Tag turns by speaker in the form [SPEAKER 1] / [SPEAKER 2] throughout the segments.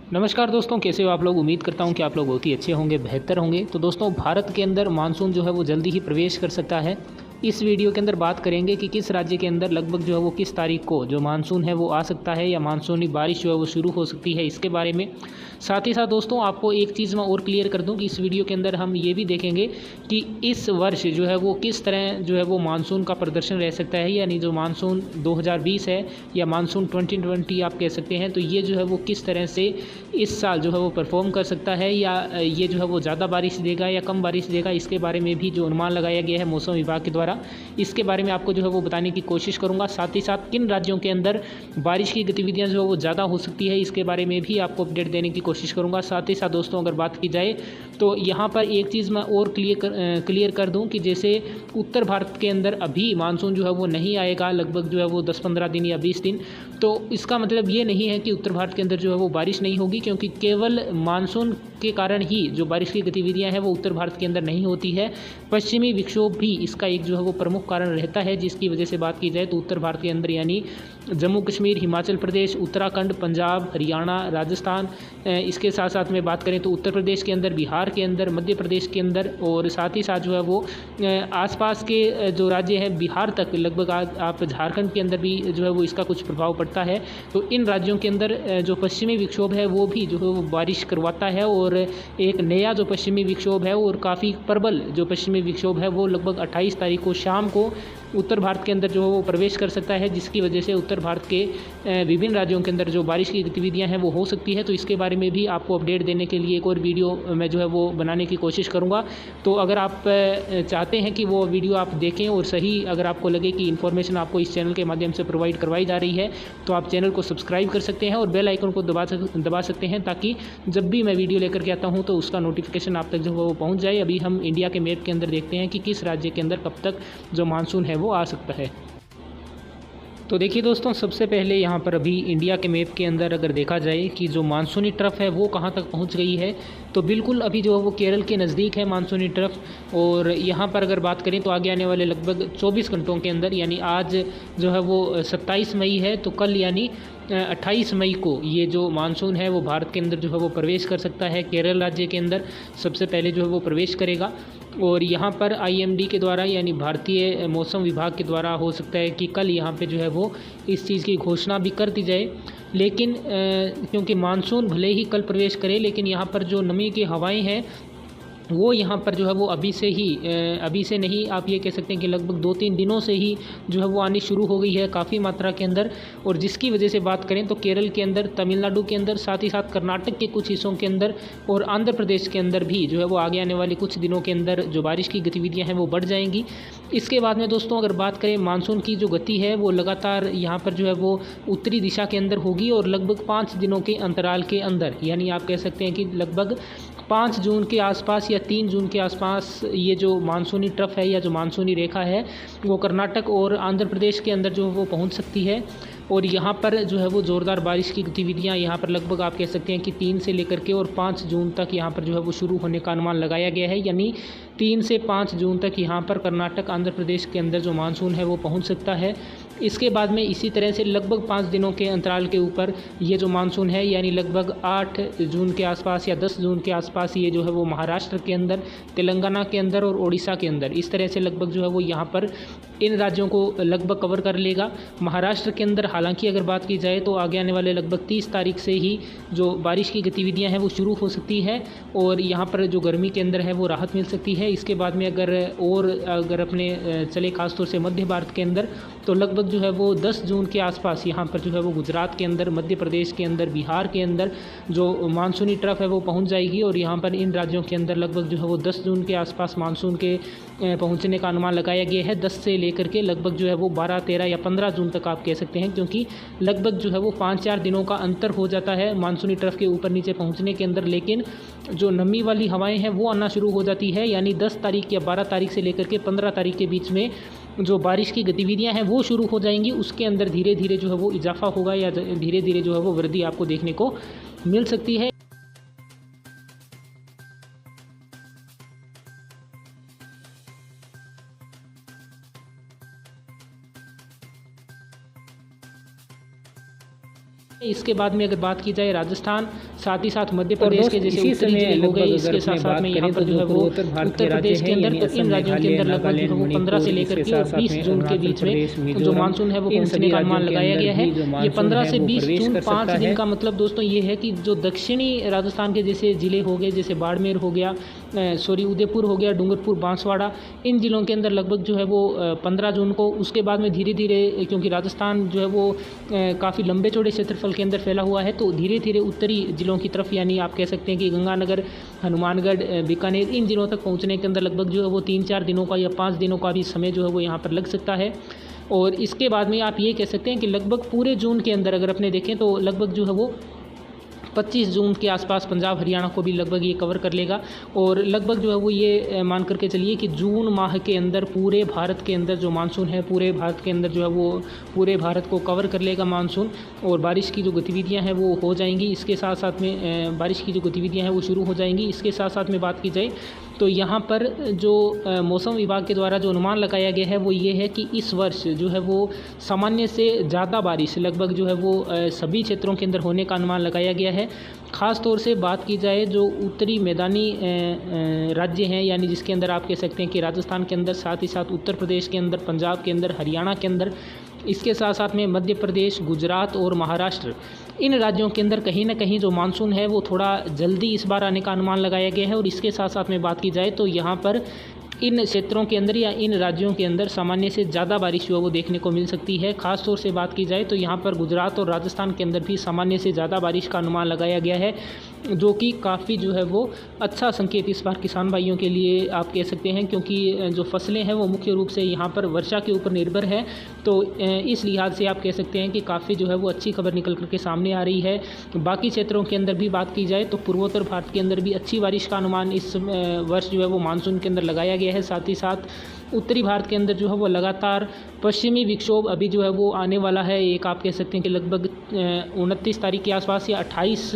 [SPEAKER 1] नमस्कार दोस्तों, कैसे हो आप लोग। उम्मीद करता हूं कि आप लोग बहुत ही अच्छे होंगे, बेहतर होंगे। तो दोस्तों, भारत के अंदर मानसून जो है वो जल्दी ही प्रवेश कर सकता है। इस वीडियो के अंदर बात करेंगे कि किस राज्य के अंदर लगभग जो है वो किस तारीख को जो मानसून है वो आ सकता है या मानसूनी बारिश जो है वो शुरू हो सकती है, इसके बारे में। साथ ही साथ दोस्तों, आपको एक चीज़ मैं और क्लियर कर दूं कि इस वीडियो के अंदर हम ये भी देखेंगे कि इस वर्ष जो है वो किस तरह जो है वो मानसून का प्रदर्शन रह सकता है, यानी जो मानसून 2020 है या मानसून 2020 आप कह सकते हैं, तो ये जो है वो किस तरह से इस साल जो है वो परफॉर्म कर सकता है, या ये जो है वो ज़्यादा बारिश देगा या कम बारिश देगा, इसके बारे में भी जो अनुमान लगाया गया है मौसम विभाग के द्वारा, इसके बारे में आपको जो है वो बताने की कोशिश करूंगा। साथ ही साथ किन राज्यों के अंदर बारिश की गतिविधियां जो है वो ज़्यादा हो सकती है, इसके बारे में भी आपको अपडेट देने की कोशिश करूंगा। साथ ही साथ दोस्तों, अगर बात की जाए तो यहाँ पर एक चीज़ मैं और क्लियर कर दूँ कि जैसे उत्तर भारत के अंदर अभी मानसून जो है वो नहीं आएगा, लगभग जो है वो 10-15 दिन या 20 दिन। तो इसका मतलब ये नहीं है कि उत्तर भारत के अंदर जो है वो बारिश नहीं होगी, क्योंकि केवल मानसून के कारण ही जो बारिश की गतिविधियां हैं वो उत्तर भारत के अंदर नहीं होती है। पश्चिमी विक्षोभ भी इसका एक जो है वो प्रमुख कारण रहता है, जिसकी वजह से बात की जाए तो उत्तर भारत के अंदर यानी जम्मू कश्मीर, हिमाचल प्रदेश, उत्तराखंड, पंजाब, हरियाणा, राजस्थान, इसके साथ साथ में बात करें तो उत्तर प्रदेश के अंदर, बिहार के अंदर, मध्य प्रदेश के अंदर, और साथ ही साथ जो है वो आसपास के जो राज्य हैं बिहार तक, लगभग आप झारखंड के अंदर भी जो है वो इसका कुछ प्रभाव पड़ता है। तो इन राज्यों के अंदर जो पश्चिमी विक्षोभ है वो भी जो है वो बारिश करवाता है, और एक नया जो पश्चिमी विक्षोभ है और काफ़ी प्रबल जो पश्चिमी विक्षोभ है वो लगभग 28 तारीख को शाम को उत्तर भारत के अंदर जो है वो प्रवेश कर सकता है, जिसकी वजह से उत्तर भारत के विभिन्न राज्यों के अंदर जो बारिश की गतिविधियां हैं वो हो सकती है। तो इसके बारे में भी आपको अपडेट देने के लिए एक और वीडियो मैं जो है वो बनाने की कोशिश करूंगा। तो अगर आप चाहते हैं कि वो वीडियो आप देखें और सही अगर आपको लगे कि इन्फॉर्मेशन आपको इस चैनल के माध्यम से प्रोवाइड करवाई जा रही है, तो आप चैनल को सब्सक्राइब कर सकते हैं और बेल आइकन को दबा सकते हैं, ताकि जब भी मैं वीडियो लेकर के आता हूँ तो उसका नोटिफिकेशन आप तक जो है वो पहुँच जाए। अभी हम इंडिया के मैप के अंदर देखते हैं कि किस राज्य के अंदर कब तक जो मानसून है वो आ सकता है। तो देखिए दोस्तों, सबसे पहले यहाँ पर अभी इंडिया के मैप के अंदर अगर देखा जाए कि जो मानसूनी ट्रफ है वो कहाँ तक पहुँच गई है, तो बिल्कुल अभी जो है वो केरल के नज़दीक है मानसूनी ट्रफ। और यहाँ पर अगर बात करें तो आगे आने वाले लगभग 24 घंटों के अंदर, यानी आज जो है वो 27 मई है, तो कल यानी 28 मई को ये जो मानसून है वो भारत के अंदर जो है वो प्रवेश कर सकता है। केरल राज्य के अंदर सबसे पहले जो है वो प्रवेश करेगा, और यहाँ पर आईएमडी के द्वारा यानी भारतीय मौसम विभाग के द्वारा हो सकता है कि कल यहाँ पे जो है वो इस चीज़ की घोषणा भी कर दी जाए। लेकिन क्योंकि मानसून भले ही कल प्रवेश करे, लेकिन यहाँ पर जो नमी की हवाएं हैं वो यहाँ पर जो है वो अभी से नहीं, आप ये कह सकते हैं कि लगभग 2-3 दिनों से ही जो है वो आनी शुरू हो गई है काफ़ी मात्रा के अंदर। और जिसकी वजह से बात करें तो केरल के अंदर, तमिलनाडु के अंदर, साथ ही साथ कर्नाटक के कुछ हिस्सों के अंदर और आंध्र प्रदेश के अंदर भी जो है वो आगे आने वाले कुछ दिनों के अंदर जो बारिश की गतिविधियाँ हैं वो बढ़ जाएंगी। इसके बाद में दोस्तों, अगर बात करें मानसून की जो गति है वो लगातार यहाँ पर जो है वो उत्तरी दिशा के अंदर होगी, और लगभग 5 दिनों के अंतराल के अंदर, यानी आप कह सकते हैं कि लगभग 5 जून के आसपास या 3 जून के आसपास ये जो मानसूनी ट्रफ है या जो मानसूनी रेखा है वो कर्नाटक और आंध्र प्रदेश के अंदर जो वो पहुंच सकती है। और यहाँ पर जो है वो ज़ोरदार बारिश की गतिविधियाँ यहाँ पर लगभग आप कह सकते हैं कि 3 से लेकर के और 5 जून तक यहाँ पर जो है वो शुरू होने का अनुमान लगाया गया है, यानी 3 से 5 जून तक यहाँ पर कर्नाटक, आंध्र प्रदेश के अंदर जो मानसून है वो पहुँच सकता है। इसके बाद में इसी तरह से लगभग 5 दिनों के अंतराल के ऊपर ये जो मानसून है, यानी लगभग 8 जून के आसपास या 10 जून के आसपास ये जो है वो महाराष्ट्र के अंदर, तेलंगाना के अंदर और ओडिशा के अंदर, इस तरह से लगभग जो है वो यहाँ पर इन राज्यों को लगभग कवर कर लेगा। महाराष्ट्र के अंदर हालांकि अगर बात की जाए तो आगे आने वाले लगभग 30 तारीख से ही जो बारिश की गतिविधियां हैं वो शुरू हो सकती है, और यहाँ पर जो गर्मी के अंदर है वो राहत मिल सकती है। इसके बाद में अगर अपने चले खासतौर से मध्य भारत के अंदर, तो लगभग जो है वो 10 जून के आसपास यहाँ पर जो है वो गुजरात के अंदर, मध्य प्रदेश के अंदर, बिहार के अंदर जो मानसूनी ट्रफ है वो पहुँच जाएगी। और यहाँ पर इन राज्यों के अंदर लगभग जो है वो 10 जून के आसपास मानसून के पहुँचने का अनुमान लगाया गया है। 10 से लेकर के लगभग जो है वो 12, 13 या 15 जून तक आप कह सकते हैं, क्योंकि लगभग जो है वो 5-4 दिनों का अंतर हो जाता है मानसूनी ट्रफ के ऊपर नीचे पहुँचने के अंदर। लेकिन जो नमी वाली हवाएं हैं वो आना शुरू हो जाती है, यानी 10 तारीख या 12 तारीख से लेकर के 15 तारीख के बीच में जो बारिश की गतिविधियां हैं वो शुरू हो जाएंगी। उसके अंदर धीरे धीरे जो है वो इजाफा होगा या धीरे धीरे जो है वो वृद्धि आपको देखने को मिल सकती है। इसके बाद में अगर बात की जाए राजस्थान, साथ ही साथ मध्य प्रदेश के जैसे उत्तरी जिले हो गए, इसके साथ साथ में यहाँ पर जो है वो उत्तर प्रदेश के अंदर, तो इन राज्यों के अंदर लगभग जो है वो 15 से लेकर के 20 जून के बीच में जो मानसून है वो पहुंचने का अनुमान लगाया गया है। ये 15 से 20 जून 5 दिन का मतलब दोस्तों ये है कि जो दक्षिणी राजस्थान के जैसे जिले हो गए, जैसे बाड़मेर हो गया, उदयपुर हो गया, डूंगरपुर, बांसवाड़ा, इन जिलों के अंदर लगभग जो है वो 15 जून को, उसके बाद में धीरे धीरे, क्योंकि राजस्थान जो है वो काफ़ी लंबे चौड़े क्षेत्रफल के अंदर फैला हुआ है, तो धीरे धीरे उत्तरी जिलों की तरफ, यानी आप कह सकते हैं कि गंगानगर, हनुमानगढ़, बीकानेर, इन जिलों तक पहुंचने के अंदर लगभग जो है वो 3-4 दिनों का या 5 दिनों का भी समय जो है वो यहाँ पर लग सकता है। और इसके बाद में आप ये कह सकते हैं कि लगभग पूरे जून के अंदर अगर अपने देखें तो लगभग जो है वो 25 जून के आसपास पंजाब हरियाणा को भी लगभग ये कवर कर लेगा। और लगभग जो है वो ये मान करके चलिए कि जून माह के अंदर पूरे भारत के अंदर जो मानसून है, पूरे भारत के अंदर जो है वो पूरे भारत को कवर कर लेगा मानसून, और बारिश की जो गतिविधियां हैं वो हो जाएंगी। इसके साथ साथ में बारिश की जो गतिविधियां हैं वो शुरू हो जाएंगी। इसके साथ साथ में बात की जाए तो यहाँ पर जो मौसम विभाग के द्वारा जो अनुमान लगाया गया है वो ये है कि इस वर्ष जो है वो सामान्य से ज़्यादा बारिश लगभग जो है वो सभी क्षेत्रों के अंदर होने का अनुमान लगाया गया है। ख़ास तौर से बात की जाए जो उत्तरी मैदानी राज्य हैं, यानी जिसके अंदर आप कह सकते हैं कि राजस्थान के अंदर, साथ ही साथ उत्तर प्रदेश के अंदर, पंजाब के अंदर, हरियाणा के अंदर, इसके साथ साथ में मध्य प्रदेश, गुजरात और महाराष्ट्र, इन राज्यों के अंदर कहीं ना कहीं जो मानसून है वो थोड़ा जल्दी इस बार आने का अनुमान लगाया गया है। और इसके साथ साथ में बात की जाए तो यहाँ पर इन क्षेत्रों के अंदर या इन राज्यों के अंदर सामान्य से ज़्यादा बारिश जो है वो देखने को मिल सकती है। खास तौर से बात की जाए तो यहाँ पर गुजरात और राजस्थान के अंदर भी सामान्य से ज़्यादा बारिश का अनुमान लगाया गया है, जो कि काफ़ी जो है वो अच्छा संकेत इस बार किसान भाइयों के लिए आप कह सकते हैं, क्योंकि जो फसलें हैं वो मुख्य रूप से यहाँ पर वर्षा के ऊपर निर्भर है। तो इस लिहाज से आप कह सकते हैं कि काफ़ी जो है वो अच्छी खबर निकल करके सामने आ रही है। बाकी क्षेत्रों के अंदर भी बात की जाए तो पूर्वोत्तर भारत के अंदर भी अच्छी बारिश का अनुमान इस वर्ष जो है वो मानसून के अंदर लगाया गया है। साथ ही साथ उत्तरी भारत के अंदर जो है वो लगातार पश्चिमी विक्षोभ अभी जो है वो आने वाला है। एक आप कह सकते हैं कि लगभग 29 तारीख के आसपास या 28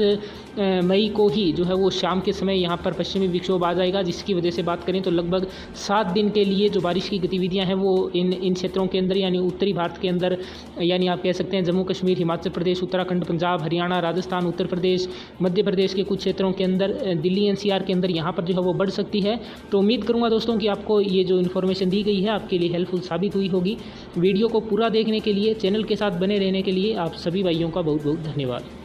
[SPEAKER 1] मई को ही जो है वो शाम के समय यहाँ पर पश्चिमी विक्षोभ आ जाएगा, जिसकी वजह से बात करें तो लगभग 7 दिन के लिए जो बारिश की गतिविधियाँ हैं वो इन क्षेत्रों के अंदर, यानी उत्तरी भारत के अंदर, यानी आप कह सकते हैं जम्मू कश्मीर, हिमाचल प्रदेश, उत्तराखंड, पंजाब, हरियाणा, राजस्थान, उत्तर प्रदेश, मध्य प्रदेश के कुछ क्षेत्रों के अंदर, दिल्ली NCR के अंदर यहाँ पर जो है वो बढ़ सकती है। तो उम्मीद करूँगा दोस्तों कि आपको ये जो इन्फॉर्मेशन दी गई है आपके लिए हेल्पफुल साबित हुई होगी। वीडियो को पूरा देखने के लिए, चैनल के साथ बने रहने के लिए आप सभी भाइयों का बहुत बहुत धन्यवाद।